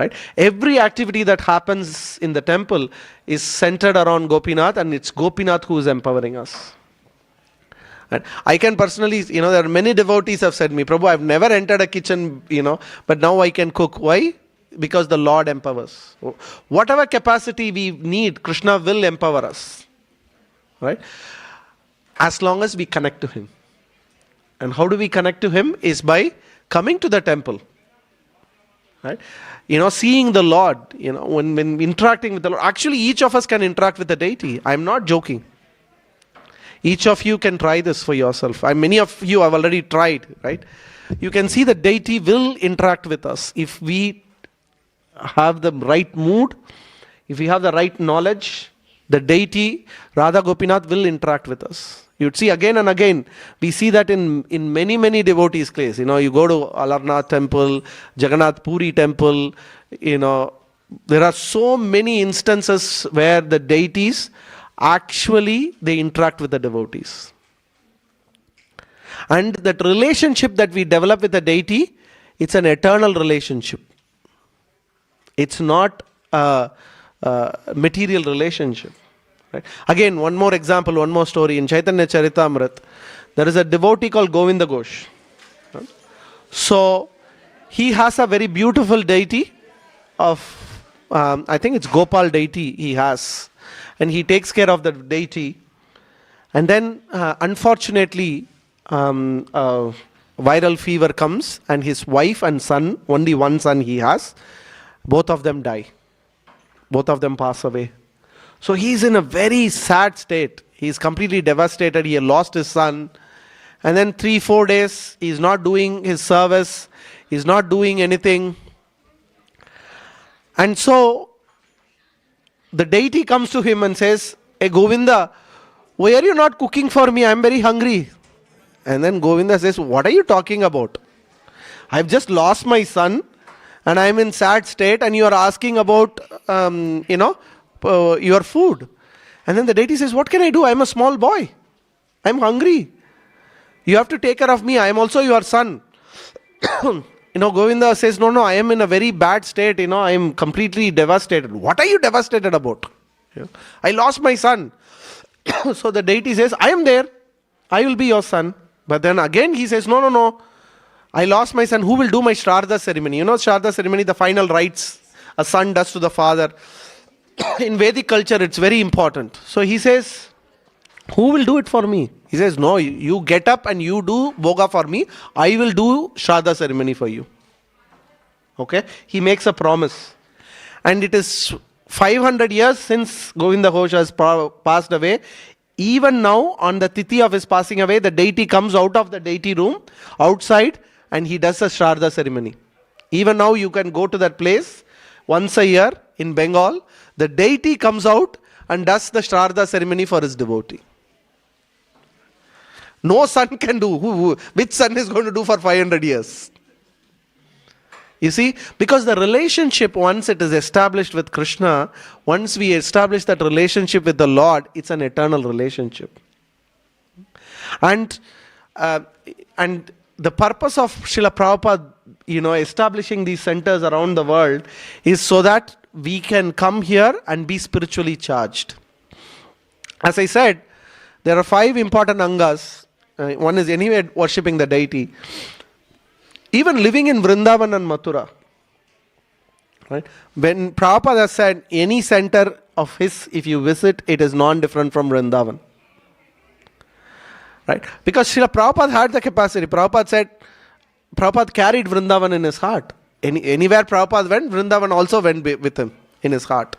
Right? Every activity that happens in the temple is centered around Gopinath, and it's Gopinath who is empowering us. And I can personally, there are many devotees have said me, Prabhu, I've never entered a kitchen, but now I can cook. Why? Because the Lord empowers. Whatever capacity we need, Krishna will empower us. Right? As long as we connect to Him. And how do we connect to Him? Is by coming to the temple. Right? Seeing the Lord, when interacting with the Lord. Actually, each of us can interact with the deity. I'm not joking. Each of you can try this for yourself. Many of you have already tried, right? You can see the deity will interact with us if we have the right mood, if we have the right knowledge. The deity, Radha Gopinath, will interact with us. You'd see again and again. We see that in many, many devotees' place. You go to Alarnath temple, Jagannath Puri temple. There are so many instances where the deities actually they interact with the devotees. And that relationship that we develop with the deity, it's an eternal relationship. It's not a material relationship. Right? Again, one more example, one more story. In Chaitanya Charitamrita, there is a devotee called Govinda Ghosh. Right? So, he has a very beautiful deity of, I think it's Gopal deity he has. And he takes care of the deity. And then, unfortunately, viral fever comes, and his wife and son, only one son he has, both of them die. Both of them pass away. So he's in a very sad state. He's completely devastated. He lost his son. And then 3-4 days, he's not doing his service. He's not doing anything. And so, the deity comes to him and says, "Hey Govinda, why are you not cooking for me? I'm very hungry." And then Govinda says, "What are you talking about? I've just lost my son and I'm in sad state, and you are asking about, your food." And then the deity says, "What can I do? I'm a small boy. I'm hungry. You have to take care of me. I am also your son." Govinda says, no, I am in a very bad state. I am completely devastated. "What are you devastated about?" "I lost my son." So the deity says, "I am there. I will be your son." But then again he says, no. "I lost my son. Who will do my Shraddha ceremony?" Shraddha ceremony, the final rites a son does to the father. In Vedic culture, it's very important. So he says, "Who will do it for me?" He says, "No, you get up and you do Bhoga for me. I will do Shraddha ceremony for you." Okay? He makes a promise. And it is 500 years since Govinda Ghosh has passed away. Even now, on the Tithi of his passing away, the deity comes out of the deity room, outside, and he does a Shraddha ceremony. Even now, you can go to that place once a year in Bengal. The deity comes out and does the Shraddha ceremony for his devotee. No son can do. Which son is going to do for 500 years? You see, because the relationship, once it is established with Krishna, once we establish that relationship with the Lord, it's an eternal relationship. And the purpose of Srila Prabhupada, establishing these centers around the world is so that we can come here and be spiritually charged. As I said, there are 5 important angas. One is anyway worshipping the deity. Even living in Vrindavan and Mathura. Right? When Prabhupada has said, any center of his, if you visit, it is non-different from Vrindavan. Right? Because Srila Prabhupada had the capacity. Prabhupada said, Prabhupada carried Vrindavan in his heart. Anywhere Prabhupada went, Vrindavan also went with him in his heart.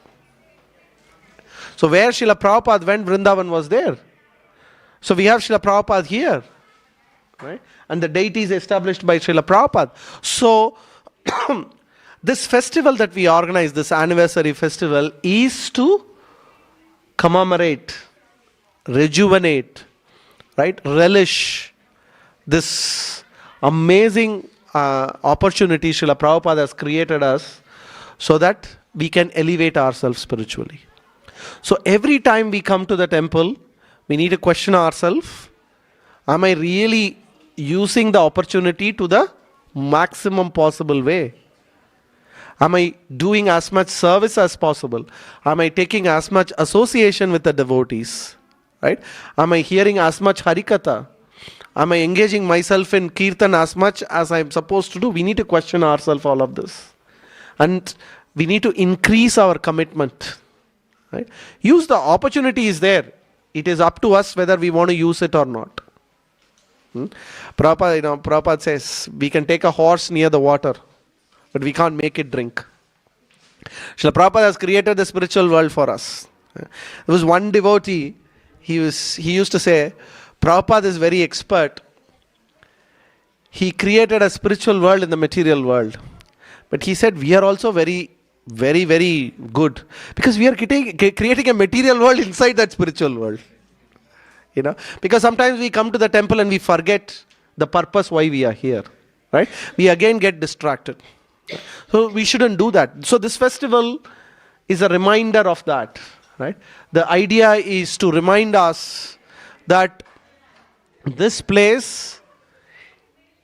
So where Srila Prabhupada went, Vrindavan was there. So we have Srila Prabhupada here. Right? And the deity is established by Srila Prabhupada. So this festival that we organize, this anniversary festival, is to commemorate, rejuvenate, right? Relish this amazing opportunity Srila Prabhupada has created us so that we can elevate ourselves spiritually. So every time we come to the temple, we need to question ourselves, am I really using the opportunity to the maximum possible way? Am I doing as much service as possible? Am I taking as much association with the devotees? Right? Am I hearing as much Harikatha? Am I engaging myself in Kirtan as much as I'm supposed to do? We need to question ourselves all of this. And we need to increase our commitment. Right? Use the opportunity is there. It is up to us whether we want to use it or not. Prabhupada says, we can take a horse near the water, but we can't make it drink. Srila Prabhupada has created the spiritual world for us. There was one devotee, he used to say, Prabhupada is very expert. He created a spiritual world in the material world. But he said, we are also very, very, very good. Because we are creating a material world inside that spiritual world. Because sometimes we come to the temple and we forget the purpose why we are here. Right? We again get distracted. So we shouldn't do that. So this festival is a reminder of that. Right? The idea is to remind us that this place,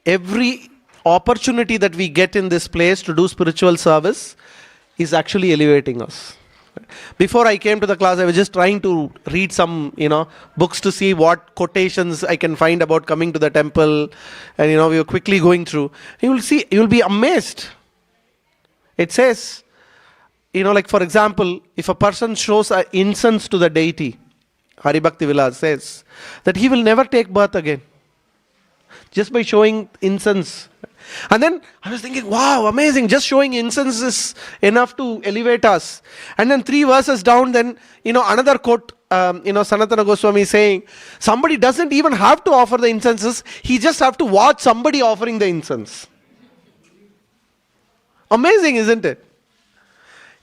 every opportunity that we get in this place to do spiritual service is actually elevating us. Before I came to the class, I was just trying to read some, books to see what quotations I can find about coming to the temple. And, we were quickly going through. You will be amazed. It says, like for example, if a person shows an incense to the deity, Hari Bhakti Vilas says that he will never take birth again. Just by showing incense. And then I was thinking, wow, amazing. Just showing incense is enough to elevate us. And then 3 verses down, then, another quote, Sanatana Goswami saying, somebody doesn't even have to offer the incenses. He just have to watch somebody offering the incense. Amazing, isn't it?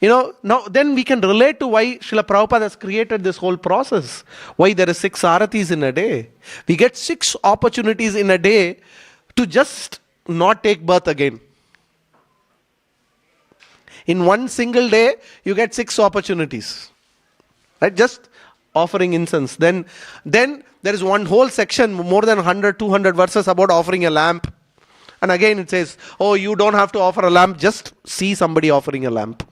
Now then we can relate to why Srila Prabhupada has created this whole process. Why there are 6 aratis in a day. We get 6 opportunities in a day to just not take birth again. In one single day, you get 6 opportunities. Right? Just offering incense. Then there is one whole section, more than 100, 200 verses about offering a lamp. And again it says, oh, you don't have to offer a lamp, just see somebody offering a lamp.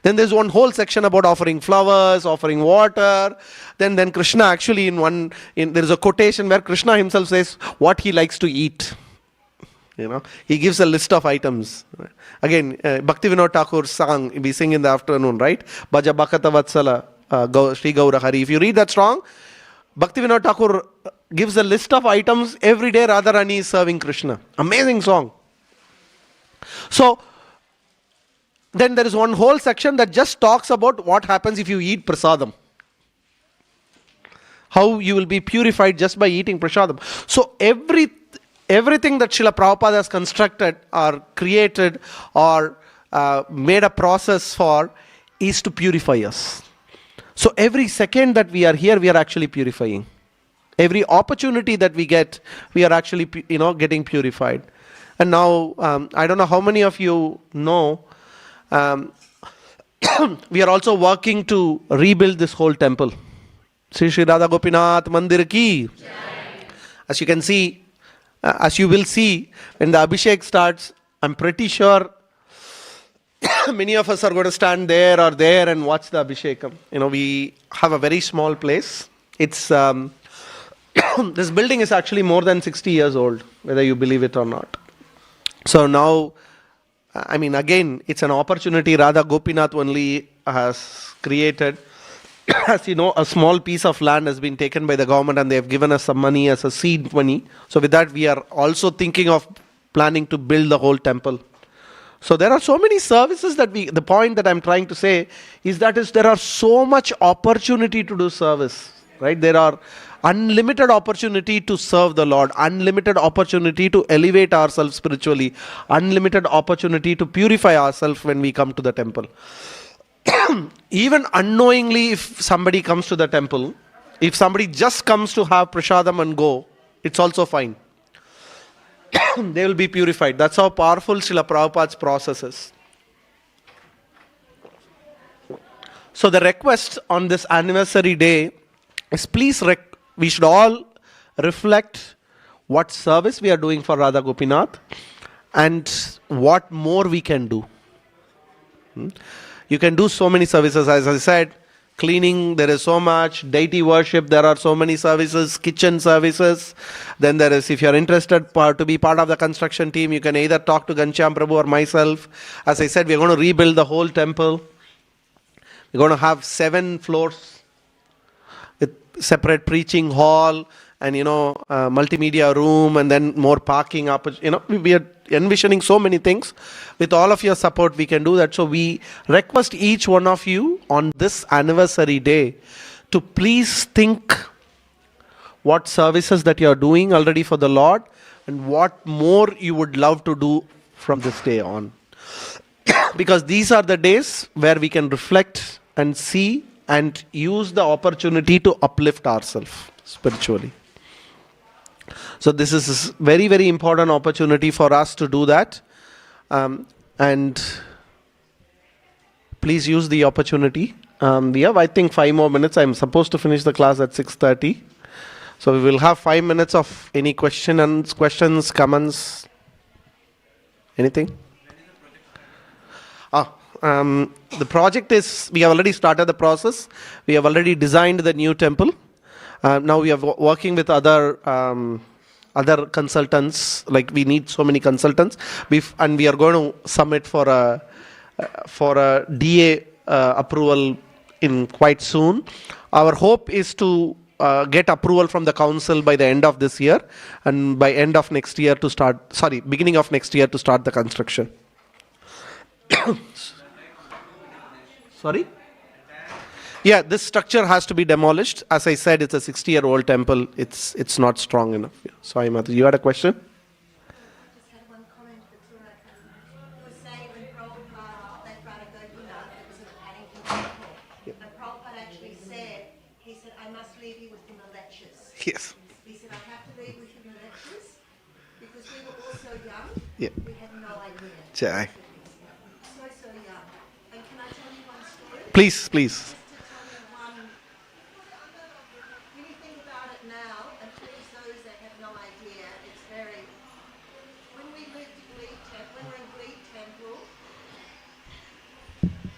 Then there's one whole section about offering flowers, offering water. Then Krishna actually there is a quotation where Krishna himself says what he likes to eat. He gives a list of items. Again, Bhaktivinoda Thakur sang, we sing in the afternoon, right? Bhaja Bhakata Vatsala, Sri Gaura Hari. If you read that song, Bhaktivinoda Thakur gives a list of items every day Radharani is serving Krishna. Amazing song. So, then there is one whole section that just talks about what happens if you eat prasadam. How you will be purified just by eating prasadam. So everything that Srila Prabhupada has constructed or created or made a process for is to purify us. So every second that we are here, we are actually purifying. Every opportunity that we get, we are actually getting purified. And now, I don't know how many of you know, we are also working to rebuild this whole temple. Sri Sri Radha Gopinath Mandir ki. As you can see, as you will see, when the Abhishek starts, I'm pretty sure many of us are going to stand there or there and watch the Abhishekam. We have a very small place. It's this building is actually more than 60 years old, whether you believe it or not. So now, again, it's an opportunity Radha Gopinath only has created. As you know, a small piece of land has been taken by the government and they have given us some money as a seed money. So with that, we are also thinking of planning to build the whole temple. So there are so many services the point that I'm trying to say is that there are so much opportunity to do service, right? There are unlimited opportunity to serve the Lord, unlimited opportunity to elevate ourselves spiritually, unlimited opportunity to purify ourselves when we come to the temple. Even unknowingly, if somebody comes to the temple, if somebody just comes to have prasadam and go, it's also fine. They will be purified. That's how powerful Srila Prabhupada's process is. So the request on this anniversary day is please we should all reflect what service we are doing for Radha Gopinath and what more we can do. You can do so many services. As I said, cleaning, there is so much. Deity worship, there are so many services. Kitchen services. Then there is, if you are interested to be part of the construction team, you can either talk to Sankirtan Prabhu or myself. As I said, we are going to rebuild the whole temple. We're going to have 7 floors with separate preaching hall and multimedia room, and then more parking up. We are envisioning so many things. With all of your support, we can do that. So we request each one of you on this anniversary day to please think what services that you are doing already for the Lord and what more you would love to do from this day on. Because these are the days where we can reflect and see and use the opportunity to uplift ourselves spiritually. So this is a very, very important opportunity for us to do that. And please use the opportunity. We have, I think, 5 more minutes. I'm supposed to finish the class at 6:30. So we will have 5 minutes of any questions, comments, anything? The project is, we have already started the process. We have already designed the new temple. Now we are working with other consultants. Like, we need so many consultants, and we are going to submit for a DA approval in quite soon. Our hope is to get approval from the council by the end of this year, and by end of next year to start. Beginning of next year to start the construction. Sorry? Yeah, this structure has to be demolished. As I said, it's a 60-year-old temple. It's not strong enough. Yeah. Sorry, Mother. You had a question? I just had one comment, Victoria. You were saying when Prabhupada, that Radha Gopinath, that was at Paddington Temple, and Prabhupada actually said, he said, I must leave you with the lectures. Yes. He said, I have to leave with the lectures because we were all so young. Yeah. We had no idea. Jai. So young. And can I tell you one story? Please. Just to tell you one. When you think about it now, and for those that have no idea, it's very. When we moved to Glebe Temple, when we were in Glebe Temple,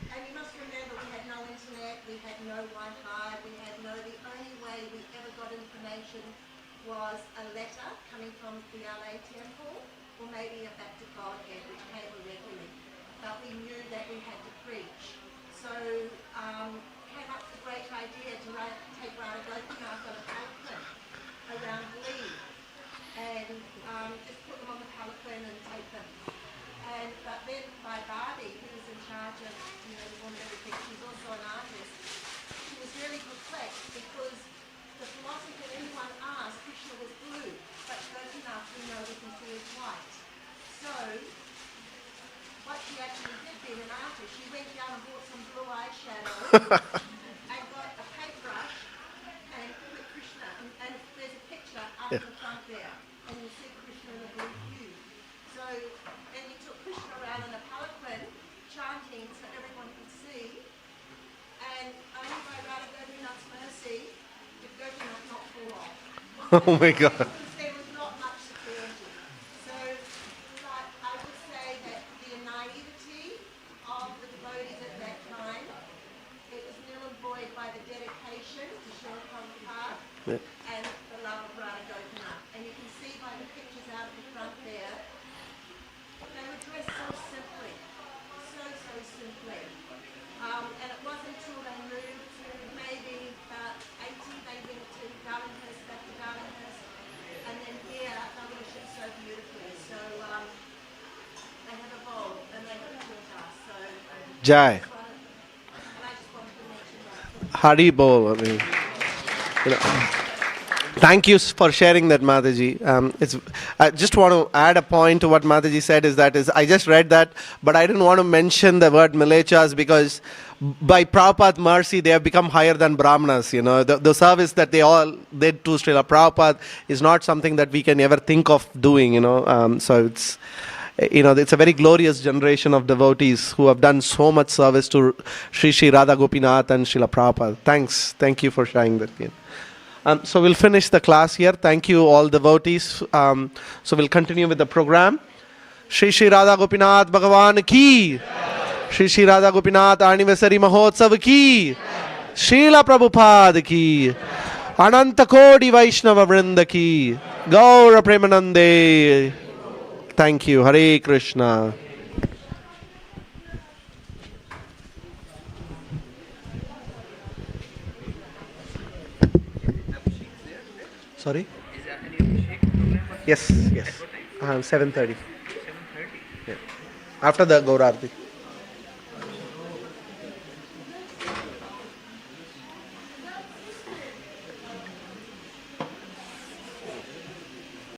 and you must remember we had no internet, we had no Wi-Fi, the only way we ever got information was a letter coming from the LA Temple, or maybe a back to Godhead, which came regularly. But we knew that we had to preach. So came up with a great idea to take Radha Gopinath on a palanquin around Glebe and just put them on the palanquin and take them. But then my Barbie, who was in charge of the woman everything, she's also an artist, she was really perplexed because the philosophy that anyone asked, Krishna was blue, but Gopinath we know we can see is white. So what she actually did, being an artist, she went down and bought some blue eyeshadow and got a paintbrush and put Krishna, and there's a picture up in the front there, and you see Krishna in a blue hue. So, and you took Krishna around in a palanquin, chanting so everyone could see, and only by Radha Gopinath's mercy did Gopinath not fall off. Oh my God. Because there was not much security. So, but I would say that the naivety of the devotees at that time, it was nil and void by the dedication to Srila Prabhupada and the love of Radha Gopinath. And you can see by the pictures out the front there, they were dressed so simply, so simply. And it wasn't until they moved to maybe about 80, they went to Darlinghurst, back to Darlinghurst, and then here they worship so beautifully. So they have evolved and they have taught us. So Jai. and I just wanted to mention that. Hari Bol. I mean, thank you for sharing that, Mataji. I just want to add a point to what Mataji said. I just read that, but I didn't want to mention the word Milechas because by Prabhupada's mercy, they have become higher than Brahmanas. The service that they all did to Srila Prabhupada is not something that we can ever think of doing. So it's. It's a very glorious generation of devotees who have done so much service to Sri Radha Gopinath and Srila Prabhupada. Thanks. Thank you for sharing that. So we'll finish the class here. Thank you all devotees. So we'll continue with the program. Shri Shri Radha Gopinath भगवान की, Shri Shri Radha Gopinath anniversary महोत्सव की, श्रीला प्रभुपाद की, अनंत कोटि वैष्णव वृंद की, गौर प्रेमानंदे. Thank you. Hare Krishna. Sorry? Yes, yes. 7:30. 7:30? Yeah. After the Gaur Aarti.